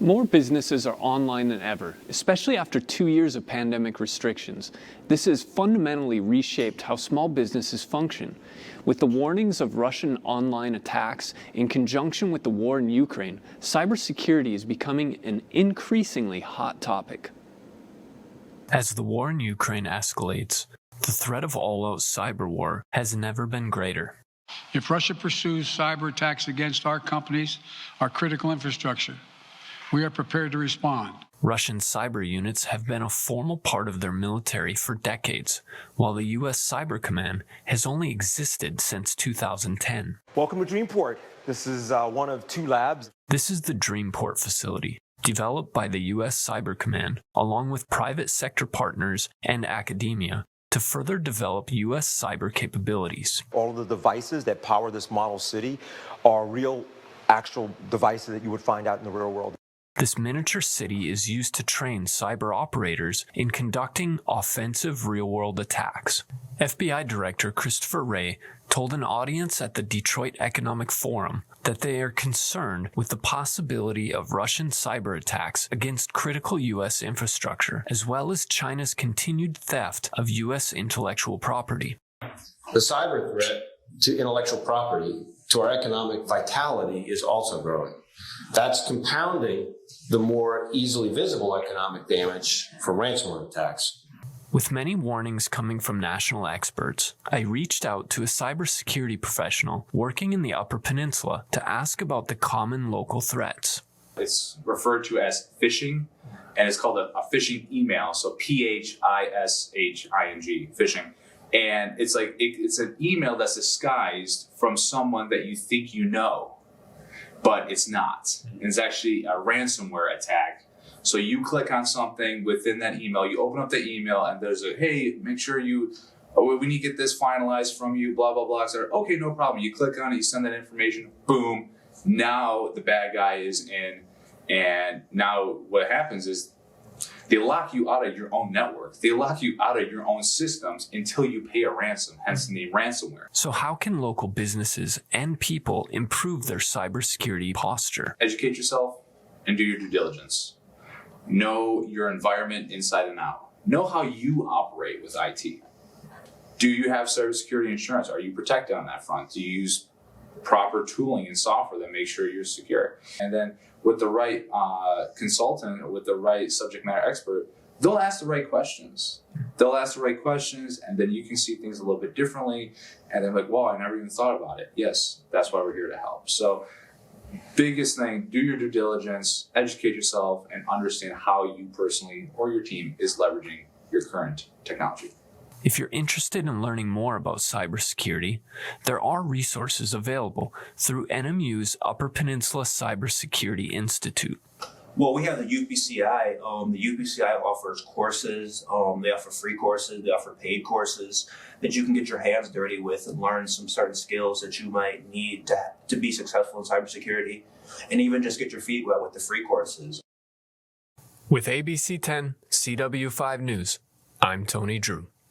More businesses are online than ever, especially after 2 years of pandemic restrictions. This has fundamentally reshaped how small businesses function. With the warnings of Russian online attacks in conjunction with the war in Ukraine, cybersecurity is becoming an increasingly hot topic. As the war in Ukraine escalates, the threat of all-out cyber war has never been greater. If Russia pursues cyber attacks against our companies, our critical infrastructure, we are prepared to respond. Russian cyber units have been a formal part of their military for decades, while the U.S. Cyber Command has only existed since 2010. Welcome to Dreamport. This is one of 2 labs. This is the Dreamport Facility, developed by the U.S. Cyber Command, along with private sector partners and academia, to further develop U.S. cyber capabilities. All of the devices that power this model city are real, actual devices that you would find out in the real world. This miniature city is used to train cyber operators in conducting offensive real-world attacks. FBI Director Christopher Wray told an audience at the Detroit Economic Forum that they are concerned with the possibility of Russian cyber attacks against critical U.S. infrastructure, as well as China's continued theft of U.S. intellectual property. The cyber threat to intellectual property, to our economic vitality, is also growing. That's compounding the more easily visible economic damage from ransomware attacks. With many warnings coming from national experts, I reached out to a cybersecurity professional working in the Upper Peninsula to ask about the common local threats. It's referred to as phishing, and it's called a phishing email, so phishing, phishing. And it's like it's an email that's disguised from someone that you think you know, but it's not. And it's actually a ransomware attack. So you click on something within that email, you open up the email, and there's a, hey, make sure we need to get this finalized from you, blah, blah, blah, etc. Okay, no problem. You click on it, you send that information, boom. Now the bad guy is in, and now what happens is they lock you out of your own network. They lock you out of your own systems until you pay a ransom, hence the name ransomware. So how can local businesses and people improve their cybersecurity posture? Educate yourself and do your due diligence. Know your environment inside and out. Know how you operate with IT. Do you have cybersecurity insurance? Are you protected on that front? Do you use proper tooling and software that makes sure you're secure? And then with the right consultant or with the right subject matter expert, they'll ask the right questions. They'll ask the right questions, and then you can see things a little bit differently. And they're like, wow, I never even thought about it. Yes, that's why we're here to help. So biggest thing, do your due diligence, educate yourself, and understand how you personally or your team is leveraging your current technology. If you're interested in learning more about cybersecurity, there are resources available through NMU's Upper Peninsula Cybersecurity Institute. Well, we have the UPCI. The UPCI offers courses. They offer free courses. They offer paid courses that you can get your hands dirty with and learn some certain skills that you might need to be successful in cybersecurity, and even just get your feet wet with the free courses. With ABC 10 CW5 News, I'm Tony Drew.